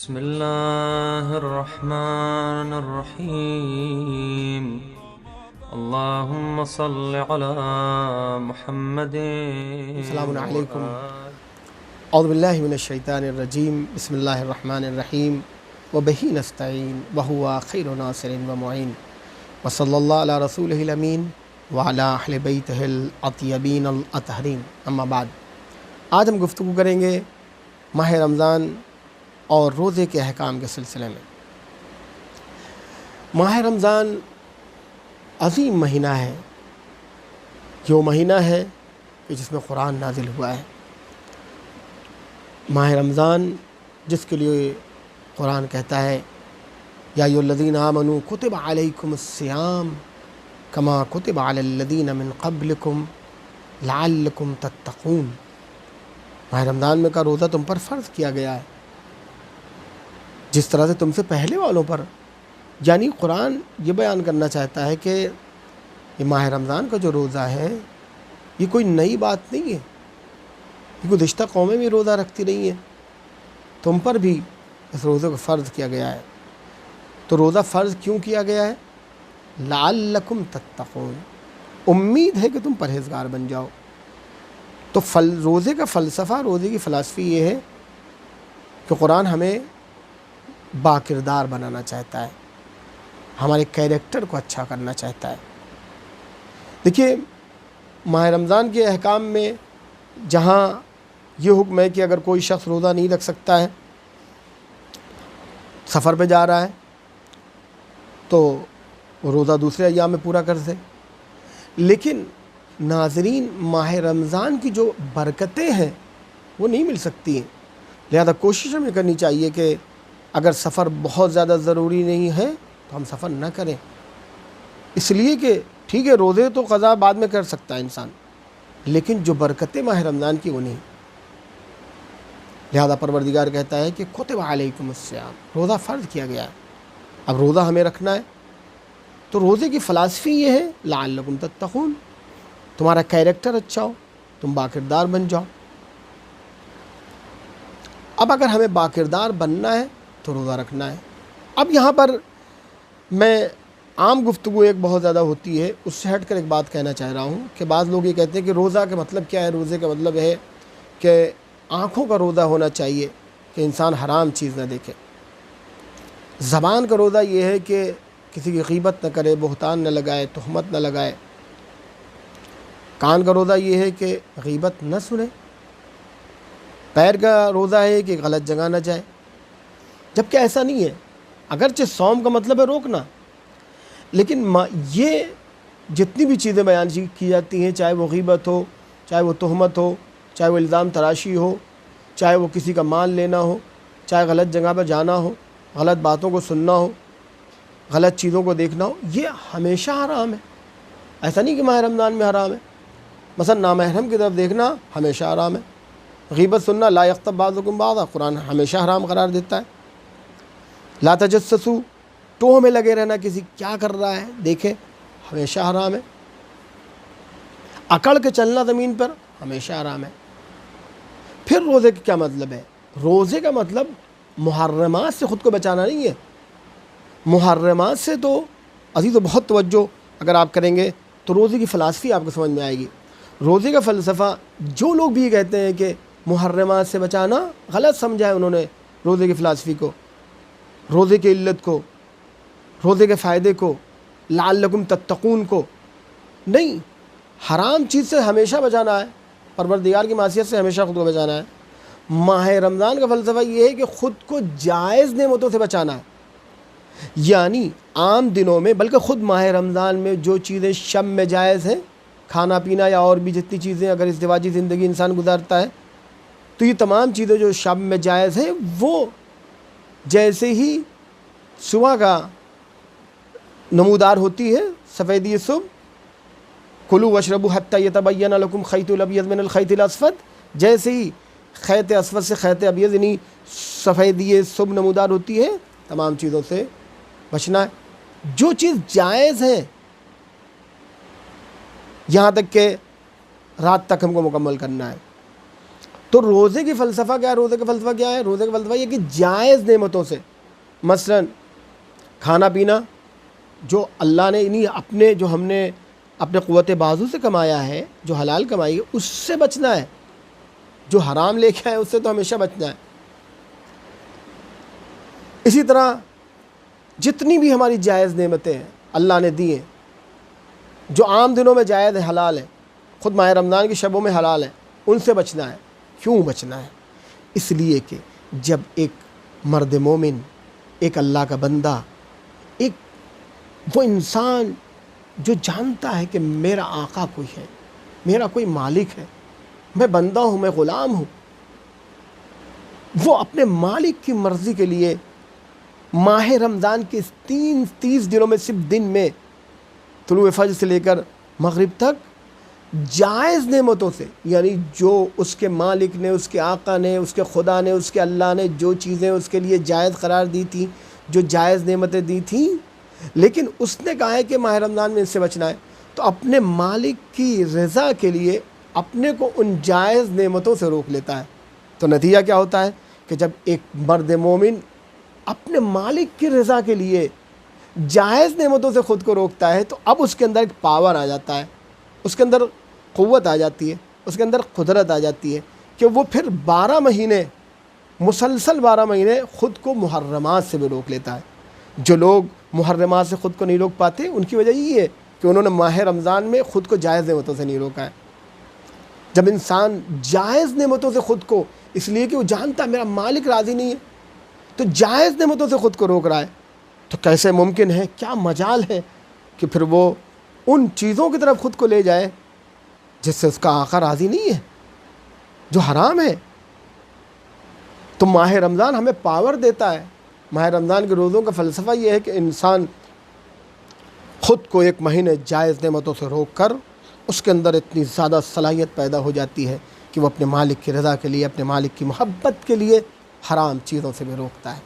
بسم الله الرحمن الرحيم. اللهم صل على محمد. السلام علیکم. اعوذ باللہ من الشیطان الرجیم. بسم اللہ الرحمن الرحیم. وبہ نستعین وہو خیر ناصر ومعین. وصلی اللہ علی رسولہ الامین وعلی اہل بیتہ الاطیبین الاطہرین. اما بعد، آج ہم گفتگو کریں گے ماہ رمضان اور روزے کے احکام کے سلسلے میں. ماہ رمضان عظیم مہینہ ہے، جو مہینہ ہے کہ جس میں قرآن نازل ہوا ہے. ماہ رمضان جس کے لیے قرآن کہتا ہے یا ایھا الذین آمنوا کتب علیکم الصیام کما کتب علی الذین من قبلکم لعلکم تتقون. ماہ رمضان میں کا روزہ تم پر فرض کیا گیا ہے جس طرح سے تم سے پہلے والوں پر. یعنی قرآن یہ بیان کرنا چاہتا ہے کہ یہ ماہ رمضان کا جو روزہ ہے یہ کوئی نئی بات نہیں ہے. یہ گزشتہ قومیں بھی روزہ رکھتی رہی ہیں، تم پر بھی اس روزے کو فرض کیا گیا ہے. تو روزہ فرض کیوں کیا گیا ہے؟ لعلکم تتقون، امید ہے کہ تم پرہیزگار بن جاؤ. تو روزے کا فلسفہ، روزے کی فلسفی یہ ہے کہ قرآن ہمیں با کردار بنانا چاہتا ہے، ہمارے کیریکٹر کو اچھا کرنا چاہتا ہے. دیکھیے، ماہ رمضان کے احکام میں جہاں یہ حکم ہے کہ اگر کوئی شخص روزہ نہیں رکھ سکتا ہے، سفر پہ جا رہا ہے، تو وہ روزہ دوسرے ایام میں پورا کر دے. لیکن ناظرین، ماہ رمضان کی جو برکتیں ہیں وہ نہیں مل سکتی ہیں. لہذا کوشش ہمیں کرنی چاہیے کہ اگر سفر بہت زیادہ ضروری نہیں ہے تو ہم سفر نہ کریں. اس لیے کہ ٹھیک ہے، روزے تو قضا بعد میں کر سکتا ہے انسان، لیکن جو برکتیں ماہ رمضان کی وہ نہیں. لہذا پروردگار کہتا ہے کہ کتب علیکم الصیام، روزہ فرض کیا گیا ہے. اب روزہ ہمیں رکھنا ہے، تو روزے کی فلسفی یہ ہے لعلکم تتقون، تمہارا کیریکٹر اچھا ہو، تم باکردار بن جاؤ. اب اگر ہمیں باکردار بننا ہے تو روزہ رکھنا ہے. اب یہاں پر میں عام گفتگو ایک بہت زیادہ ہوتی ہے، اس سے ہٹ کر ایک بات کہنا چاہ رہا ہوں کہ بعض لوگ یہ کہتے ہیں کہ روزہ کا مطلب کیا ہے. روزے کا مطلب ہے کہ آنکھوں کا روزہ ہونا چاہیے کہ انسان حرام چیز نہ دیکھے. زبان کا روزہ یہ ہے کہ کسی کی غیبت نہ کرے، بہتان نہ لگائے، تہمت نہ لگائے. کان کا روزہ یہ ہے کہ غیبت نہ سنے. پیر کا روزہ ہے کہ غلط جگہ نہ جائے. جبکہ ایسا نہیں ہے. اگرچہ صوم کا مطلب ہے روکنا، لیکن یہ جتنی بھی چیزیں بیان کی جاتی ہیں، چاہے وہ غیبت ہو، چاہے وہ تہمت ہو، چاہے وہ الزام تراشی ہو، چاہے وہ کسی کا مال لینا ہو، چاہے غلط جگہ پر جانا ہو، غلط باتوں کو سننا ہو، غلط چیزوں کو دیکھنا ہو، یہ ہمیشہ حرام ہے. ایسا نہیں کہ ماہ رمضان میں حرام ہے. مثلا نامحرم کی طرف دیکھنا ہمیشہ حرام ہے. غیبت سننا، لا یغتب بعضکم بعضا، قرآن ہمیشہ حرام قرار دیتا ہے. لا تجسسوا، ٹوہ میں لگے رہنا، کسی کیا کر رہا ہے دیکھے، ہمیشہ حرام ہے. اکڑ کے چلنا زمین پر ہمیشہ حرام ہے. پھر روزے کا کیا مطلب ہے؟ روزے کا مطلب محرمات سے خود کو بچانا نہیں ہے. محرمات سے تو عزیز و بہت توجہ اگر آپ کریں گے تو روزے کی فلسفی آپ کو سمجھ میں آئے گی. روزے کا فلسفہ، جو لوگ بھی یہ کہتے ہیں کہ محرمات سے بچانا، غلط سمجھا ہے انہوں نے روزے کی فلسفی کو، روزے کی علت کو، روزے کے فائدے کو، لعلکم تتقون کو. نہیں، حرام چیز سے ہمیشہ بچانا ہے، پروردگار کی معصیت سے ہمیشہ خود کو بچانا ہے. ماہ رمضان کا فلسفہ یہ ہے کہ خود کو جائز نعمتوں سے بچانا ہے. یعنی عام دنوں میں، بلکہ خود ماہ رمضان میں جو چیزیں شب میں جائز ہیں، کھانا پینا یا اور بھی جتنی چیزیں، اگر ازدواجی زندگی انسان گزارتا ہے تو یہ تمام چیزیں جو شب میں جائز ہیں، وہ جیسے ہی صبح کا نمودار ہوتی ہے، سفیدی صبح، کلوا واشربوا حتی یتبین لکم خیط الابیض من الخیط الاسود، جیسے ہی خیط اسود سے خیط ابیض یعنی سفیدی صبح نمودار ہوتی ہے، تمام چیزوں سے بچنا ہے. جو چیز جائز ہے، یہاں تک کہ رات تک ہم کو مکمل کرنا ہے. تو روزے کی فلسفہ کیا ہے؟ روزے کا فلسفہ کیا ہے؟ روزے کا فلسفہ یہ کہ جائز نعمتوں سے، مثلا کھانا پینا جو اللہ نے جو ہم نے اپنے قوت بازو سے کمایا ہے، جو حلال کمائی ہے، اس سے بچنا ہے. جو حرام لے کے آئے اس سے تو ہمیشہ بچنا ہے. اسی طرح جتنی بھی ہماری جائز نعمتیں ہیں اللہ نے دی ہیں، جو عام دنوں میں جائز ہے، حلال ہے، خود ماہ رمضان کی شبوں میں حلال ہے، ان سے بچنا ہے. کیوں بچنا ہے؟ اس لیے کہ جب ایک مرد مومن، ایک اللہ کا بندہ، ایک وہ انسان جو جانتا ہے کہ میرا آقا کوئی ہے، میرا کوئی مالک ہے، میں بندہ ہوں، میں غلام ہوں، وہ اپنے مالک کی مرضی کے لیے ماہ رمضان کے 30 دنوں میں صرف دن میں طلوع فجر سے لے کر مغرب تک جائز نعمتوں سے، یعنی جو اس کے مالک نے، اس کے آقا نے، اس کے خدا نے، اس کے اللہ نے جو چیزیں اس کے لیے جائز قرار دی تھیں، جو جائز نعمتیں دی تھیں، لیکن اس نے کہا ہے کہ ماہ رمضان میں اس سے بچنا ہے، تو اپنے مالک کی رضا کے لیے اپنے کو ان جائز نعمتوں سے روک لیتا ہے. تو نتیجہ کیا ہوتا ہے کہ جب ایک مرد مومن اپنے مالک کی رضا کے لیے جائز نعمتوں سے خود کو روکتا ہے، تو اب اس کے اندر ایک پاور آ جاتا ہے، اس کے اندر قوت آ جاتی ہے، اس کے اندر قدرت آ جاتی ہے کہ وہ پھر 12 مہینے مسلسل 12 مہینے خود کو محرمات سے بھی روک لیتا ہے. جو لوگ محرمات سے خود کو نہیں روک پاتے، ان کی وجہ یہ ہے کہ انہوں نے ماہ رمضان میں خود کو جائز نعمتوں سے نہیں روکا ہے. جب انسان جائز نعمتوں سے خود کو، اس لیے کہ وہ جانتا ہے میرا مالک راضی نہیں ہے، تو جائز نعمتوں سے خود کو روک رہا ہے، تو کیسے ممکن ہے، کیا مجال ہے کہ پھر وہ ان چیزوں کی طرف خود کو لے جائے جس سے اس کا آقا راضی نہیں ہے، جو حرام ہے. تو ماہ رمضان ہمیں پاور دیتا ہے. ماہ رمضان کے روزوں کا فلسفہ یہ ہے کہ انسان خود کو ایک مہینے جائز نعمتوں سے روک کر اس کے اندر اتنی زیادہ صلاحیت پیدا ہو جاتی ہے کہ وہ اپنے مالک کی رضا کے لیے، اپنے مالک کی محبت کے لیے حرام چیزوں سے بھی روکتا ہے.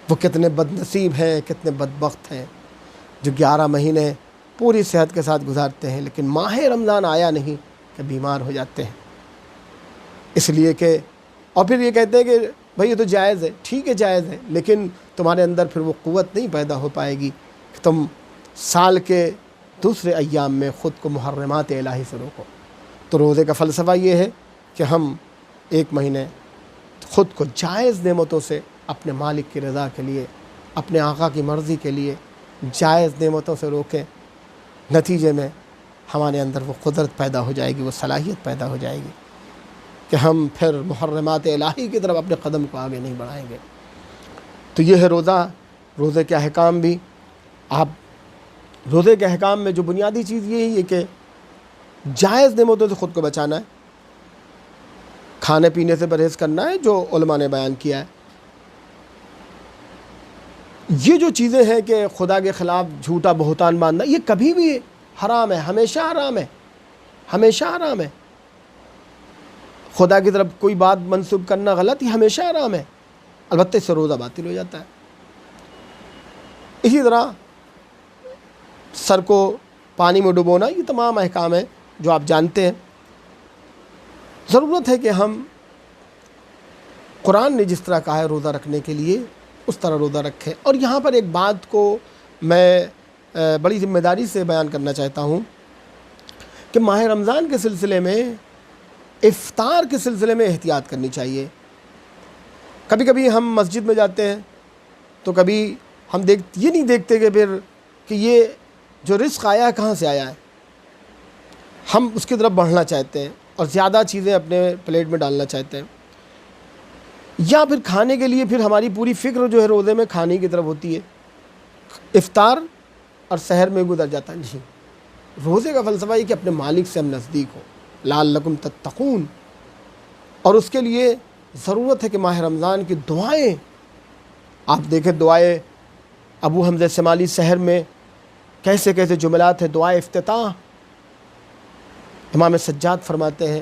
وہ کتنے بد نصیب ہیں، کتنے بدبخت ہیں جو 11 مہینے پوری صحت کے ساتھ گزارتے ہیں، لیکن ماہ رمضان آیا نہیں کہ بیمار ہو جاتے ہیں. اس لیے کہ اور پھر یہ کہتے ہیں کہ بھئی یہ تو جائز ہے، ٹھیک ہے جائز ہے، لیکن تمہارے اندر پھر وہ قوت نہیں پیدا ہو پائے گی کہ تم سال کے دوسرے ایام میں خود کو محرمات الہی سے روکو. تو روزے کا فلسفہ یہ ہے کہ ہم ایک مہینے خود کو جائز نعمتوں سے اپنے مالک کی رضا کے لیے، اپنے آقا کی مرضی کے لیے جائز نعمتوں سے روکیں. نتیجے میں ہمارے اندر وہ قدرت پیدا ہو جائے گی، وہ صلاحیت پیدا ہو جائے گی کہ ہم پھر محرمات الہی کی طرف اپنے قدم کو آگے نہیں بڑھائیں گے. تو یہ ہے روزہ. روزے کے احکام بھی روزے کے احکام میں جو بنیادی چیز یہی ہے کہ جائز نعمتوں سے خود کو بچانا ہے، کھانے پینے سے پرہیز کرنا ہے جو علماء نے بیان کیا ہے. یہ جو چیزیں ہیں کہ خدا کے خلاف جھوٹا بہتان باندھنا، یہ کبھی بھی حرام ہے، ہمیشہ حرام ہے، ہمیشہ حرام ہے. خدا کی طرف کوئی بات منسوب کرنا غلط، یہ ہمیشہ حرام ہے. البتہ اس سے روزہ باطل ہو جاتا ہے. اسی طرح سر کو پانی میں ڈبونا، یہ تمام احکام ہیں جو آپ جانتے ہیں. ضرورت ہے کہ ہم قرآن نے جس طرح کہا ہے روزہ رکھنے کے لیے اس طرح روزہ رکھیں. اور یہاں پر ایک بات کو میں بڑی ذمہ داری سے بیان کرنا چاہتا ہوں کہ ماہ رمضان کے سلسلے میں، افطار کے سلسلے میں احتیاط کرنی چاہیے. کبھی کبھی ہم مسجد میں جاتے ہیں تو کبھی ہم یہ نہیں دیکھتے کہ پھر کہ یہ جو رزق آیا ہے کہاں سے آیا ہے. ہم اس کی طرف بڑھنا چاہتے ہیں اور زیادہ چیزیں اپنے پلیٹ میں ڈالنا چاہتے ہیں، یا پھر کھانے کے لیے پھر ہماری پوری فکر جو ہے روزے میں کھانے کی طرف ہوتی ہے. افطار اور سحر میں گزر جاتا ہے. نہیں، روزے کا فلسفہ یہ کہ اپنے مالک سے ہم نزدیک ہوں، لعلکم تتقون. اور اس کے لیے ضرورت ہے کہ ماہ رمضان کی دعائیں آپ دیکھیں. دعائیں ابو حمزہ شمالی سحر میں کیسے کیسے جملات ہیں. دعائے افتتاح امام سجاد فرماتے ہیں،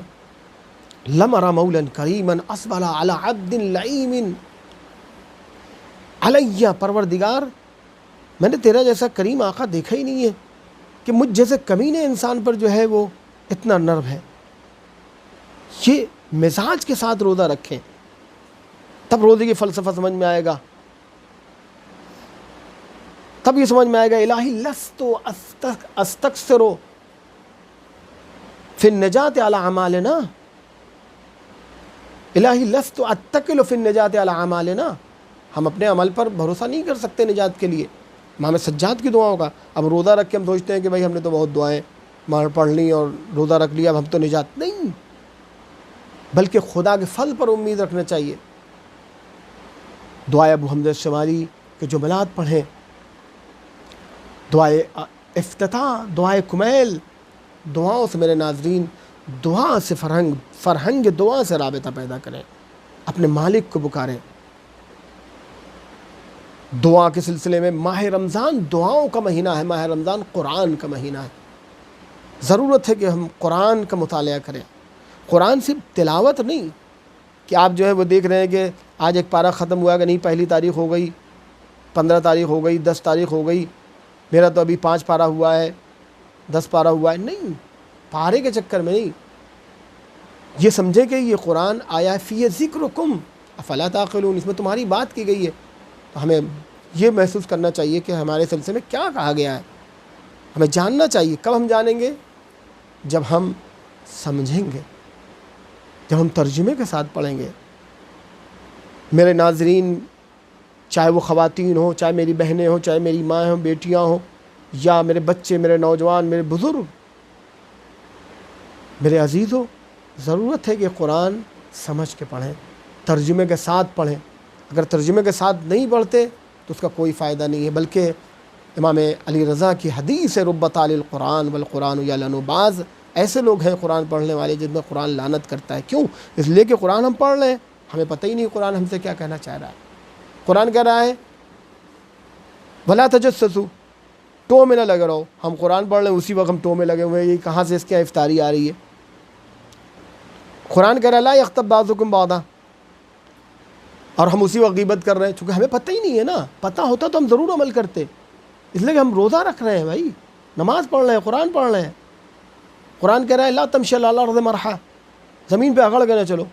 لم ارى مولا کریما اصبر على عبد لعیم علیہ. پروردگار، میں نے تیرا جیسا کریم آقا دیکھا ہی نہیں ہے کہ مجھ جیسے کمینے انسان پر جو ہے وہ اتنا نرم ہے. یہ مزاج کے ساتھ روزہ رکھیں، تب روزے کی فلسفہ سمجھ میں آئے گا، تب یہ سمجھ میں آئے گا الہی لست استکثر فی النجات علی اعمالنا، الہی لست اتکل فی النجات علی اعمالنا، ہم اپنے عمل پر بھروسہ نہیں کر سکتے نجات کے لیے۔ امام سجاد کی دعاؤں کا، اب روزہ رکھ کے ہم سوچتے ہیں کہ بھائی ہم نے تو بہت دعائیں پڑھ لی اور روزہ رکھ لیا، اب ہم تو نجات نہیں، بلکہ خدا کے فضل پر امید رکھنا چاہیے۔ دعائے ابو حمزہ الشمالی کے جملات پڑھیں، دعائے افتتاح، دعائے کمیل، دعاؤں سے میرے ناظرین، دعا سے فرہنگ دعا سے رابطہ پیدا کریں، اپنے مالک کو پکاریں۔ دعا کے سلسلے میں ماہ رمضان دعاؤں کا مہینہ ہے، ماہ رمضان قرآن کا مہینہ ہے، ضرورت ہے کہ ہم قرآن کا مطالعہ کریں۔ قرآن صرف تلاوت نہیں کہ آپ جو ہے وہ دیکھ رہے ہیں کہ آج ایک پارہ ختم ہوا کہ نہیں، پہلی تاریخ ہو گئی، 15 تاریخ ہو گئی، 10 تاریخ ہو گئی، میرا تو ابھی 5 پارہ ہوا ہے، 10 پارہ ہوا ہے، نہیں، پارے کے چکر میں نہیں، یہ سمجھے کہ یہ قرآن آیا فی ذکرکم افلا تعقلون، اس میں تمہاری بات کی گئی ہے، تو ہمیں یہ محسوس کرنا چاہیے کہ ہمارے سلسلے میں کیا کہا گیا ہے، ہمیں جاننا چاہیے۔ کب ہم جانیں گے؟ جب ہم سمجھیں گے، جب ہم ترجمے کے ساتھ پڑھیں گے۔ میرے ناظرین، چاہے وہ خواتین ہوں، چاہے میری بہنیں ہوں، چاہے میری ماں ہوں، بیٹیاں ہوں، یا میرے بچے، میرے نوجوان، میرے بزرگ، میرے عزیزوں، ضرورت ہے کہ قرآن سمجھ کے پڑھیں، ترجمے کے ساتھ پڑھیں۔ اگر ترجمے کے ساتھ نہیں پڑھتے تو اس کا کوئی فائدہ نہیں ہے، بلکہ امام علی رضا کی حدیث ہے رب طال القرآن والقرآن یعلن، بعض ایسے لوگ ہیں قرآن پڑھنے والے جن میں قرآن لعنت کرتا ہے۔ کیوں؟ اس لیے کہ قرآن ہم پڑھ رہے ہیں، ہمیں پتہ ہی نہیں قرآن ہم سے کیا کہنا چاہ رہا ہے۔ قرآن کہہ رہا ہے ولا تجسسوا، ٹو میں نہ لگے رہو، ہم قرآن پڑھ رہے ہیں اسی وقت ہم ٹو میں لگے ہوئے ہیں، یہ کہاں سے اس کی افطاری آ رہی ہے؟ قرآن کہہ رہا ہے لا یغتب بعضکم بعضا، اور ہم اسی وقت غیبت کر رہے ہیں، چونکہ ہمیں پتہ ہی نہیں ہے نا، پتہ ہوتا تو ہم ضرور عمل کرتے، اس لیے کہ ہم روزہ رکھ رہے ہیں بھائی، نماز پڑھ رہے ہیں، قرآن پڑھ رہے ہیں۔ قرآن کہہ رہا ہے لا تمشی علی الارض مرحا، زمین پہ اکڑ کے نہ چلو،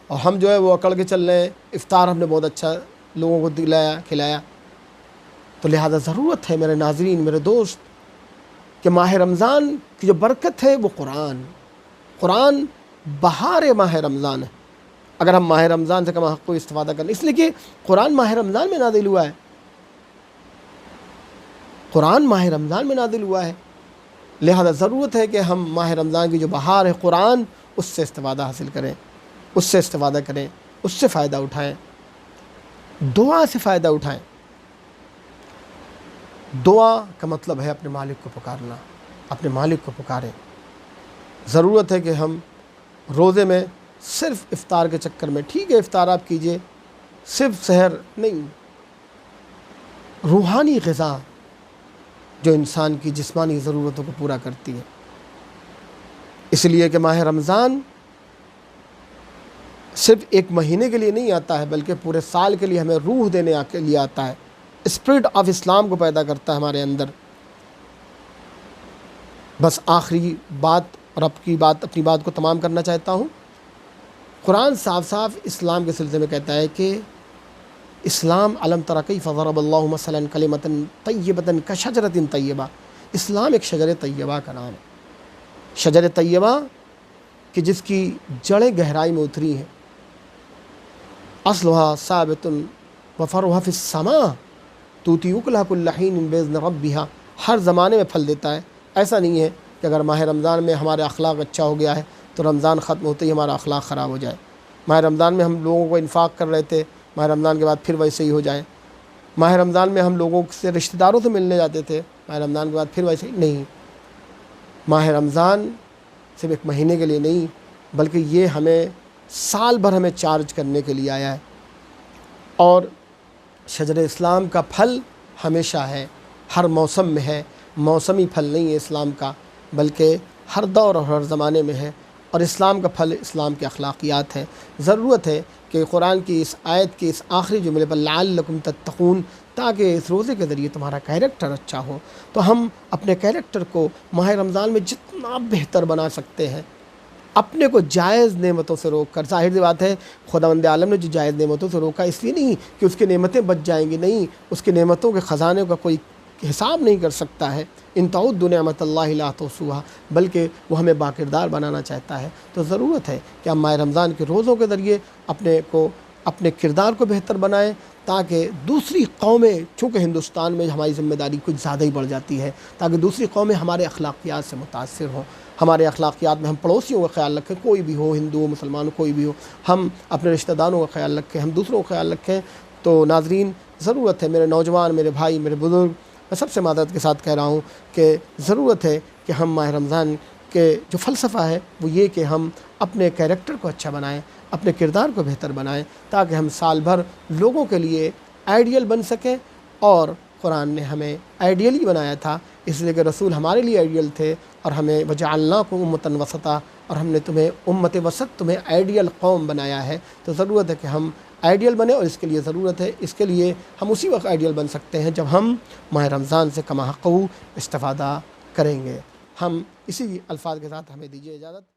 اور ہم جو ہے وہ اکڑ کے چل رہے ہیں۔ افطار ہم نے بہت اچھا لوگوں کو دلایا، کھلایا، تو لہذا ضرورت ہے میرے ناظرین، میرے دوست، کہ ماہ رمضان کی جو برکت ہے وہ قرآن بہار ماہ رمضان ہے۔ اگر ہم ماہ رمضان سے کم حق کو استفادہ کریں، اس لیے کہ قرآن ماہ رمضان میں نازل ہوا ہے، قرآن ماہ رمضان میں نازل ہوا ہے، لہذا ضرورت ہے کہ ہم ماہ رمضان کی جو بہار ہے قرآن، اس سے استفادہ حاصل کریں، اس سے استفادہ کریں، اس سے فائدہ اٹھائیں، دعا سے فائدہ اٹھائیں۔ دعا کا مطلب ہے اپنے مالک کو پکارنا، اپنے مالک کو پکاریں۔ ضرورت ہے کہ ہم روزے میں صرف افطار کے چکر میں، ٹھیک ہے افطار آپ کیجئے، صرف سحر نہیں، روحانی غذا جو انسان کی جسمانی ضرورتوں کو پورا کرتی ہے۔ اس لیے کہ ماہ رمضان صرف ایک مہینے کے لیے نہیں آتا ہے، بلکہ پورے سال کے لیے ہمیں روح دینے کے لیے آتا ہے، اسپرٹ آف اسلام کو پیدا کرتا ہے ہمارے اندر۔ بس آخری بات، اور اپنی بات کو تمام کرنا چاہتا ہوں۔ قرآن صاف صاف اسلام کے سلسلے میں کہتا ہے کہ اسلام علم تر کیف ضرب اللہ مثلا کلمۃ طیبۃ کشجرۃ طیبہ، اسلام ایک شجر طیبہ کا نام ہے، شجر طیبہ کہ جس کی جڑیں گہرائی میں اتری ہیں، اصلها ثابت وفرعها فی السماء تؤتی اکلها کل حین باذن ربها، ہر زمانے میں پھل دیتا ہے۔ ایسا نہیں ہے کہ اگر ماہ رمضان میں ہمارا اخلاق اچھا ہو گیا ہے تو رمضان ختم ہوتے ہی ہمارا اخلاق خراب ہو جائے، ماہ رمضان میں ہم لوگوں کو انفاق کر رہے تھے، ماہ رمضان کے بعد پھر ویسے ہی ہو جائیں، ماہ رمضان میں ہم لوگوں سے رشتہ داروں سے ملنے جاتے تھے، ماہ رمضان کے بعد پھر ویسے ہی نہیں۔ ماہ رمضان صرف ایک مہینے کے لیے نہیں، بلکہ یہ ہمیں سال بھر ہمیں چارج کرنے کے لیے آیا ہے، اور شجر اسلام کا پھل ہمیشہ ہے، ہر موسم میں ہے، موسمی پھل نہیں ہے اسلام کا، بلکہ ہر دور اور ہر زمانے میں ہے، اور اسلام کا پھل اسلام کے اخلاقیات ہے۔ ضرورت ہے کہ قرآن کی اس آیت کے اس آخری جملے پر لعلکم تتقون، تاکہ اس روزے کے ذریعے تمہارا کیریکٹر اچھا ہو، تو ہم اپنے کیریکٹر کو ماہ رمضان میں جتنا بہتر بنا سکتے ہیں، اپنے کو جائز نعمتوں سے روک کر. ظاہر سی بات ہے خداوند عالم نے جو جائز نعمتوں سے روکا اس لیے نہیں کہ اس کی نعمتیں بچ جائیں گی، نہیں، اس کی نعمتوں کے خزانے کا کوئی حساب نہیں کر سکتا ہے. ان تعدوا نعمت اللہ لا تحصوها، بلکہ وہ ہمیں باکردار بنانا چاہتا ہے. تو ضرورت ہے کہ ہم ماہ رمضان کے روزوں کے ذریعے اپنے کردار کو بہتر بنائیں، تاکہ دوسری قومیں، چونکہ ہندوستان میں ہماری ذمہ داری کچھ زیادہ ہی بڑھ جاتی ہے، تاکہ دوسری قومیں ہمارے اخلاقیات سے متاثر ہوں. ہمارے اخلاقیات میں ہم پڑوسیوں کا خیال رکھیں، کوئی بھی ہو، ہندو ہو، مسلمان کوئی بھی ہو، ہم اپنے رشتہ داروں کا خیال رکھیں، ہم دوسروں کا خیال رکھیں. تو ناظرین، ضرورت ہے، میرے نوجوان، میرے بھائی، میرے بزرگ، میں سب سے معذرت کے ساتھ کہہ رہا ہوں کہ ضرورت ہے کہ ہم ماہ رمضان کے جو فلسفہ ہے وہ یہ کہ ہم اپنے کیریکٹر کو اچھا بنائیں، اپنے کردار کو بہتر بنائیں، تاکہ ہم سال بھر لوگوں کے لیے آئیڈیل بن سکیں. اور قرآن نے ہمیں آئیڈیل ہی بنایا تھا، اس لیے کہ رسول ہمارے لیے آئیڈیل تھے، اور ہمیں وجعلناکم امۃ وسطا، اور ہم نے تمہیں امت وسط، تمہیں آئیڈیل قوم بنایا ہے. تو ضرورت ہے کہ ہم آئیڈیل بنے، اور اس کے لیے ضرورت ہے، اس کے لیے ہم اسی وقت آئیڈیل بن سکتے ہیں جب ہم ماہ رمضان سے کما حقہ استفادہ کریں گے. ہم اسی الفاظ کے ساتھ ہمیں دیجیے اجازت.